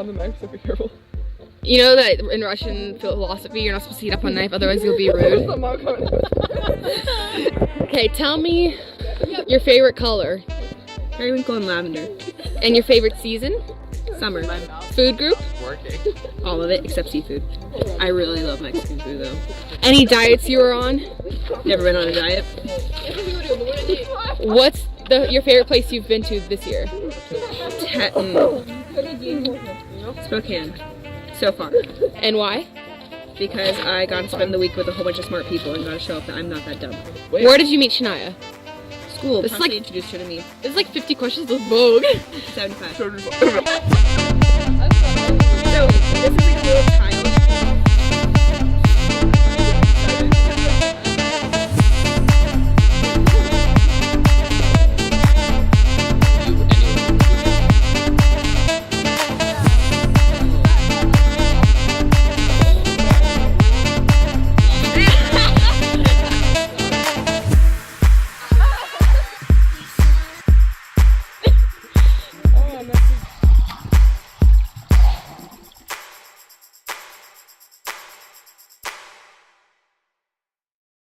on the knife, so be careful. You know that in Russian philosophy, you're not supposed to eat up on a knife, otherwise you'll be rude. Okay, tell me your favorite color. Periwinkle and lavender. And your favorite season? Summer. Food group? Working. All of it except seafood. I really love Mexican food though. Any diets you were on? Never been on a diet. What's your favorite place you've been to this year? Spokane. So far. And why? Because I got to spend the week with a whole bunch of smart people and got to show up that I'm not that dumb. Where did you meet Shania? School. This is like- introduced her to me. It's like 50 questions with Vogue. 75. So So this is like a little time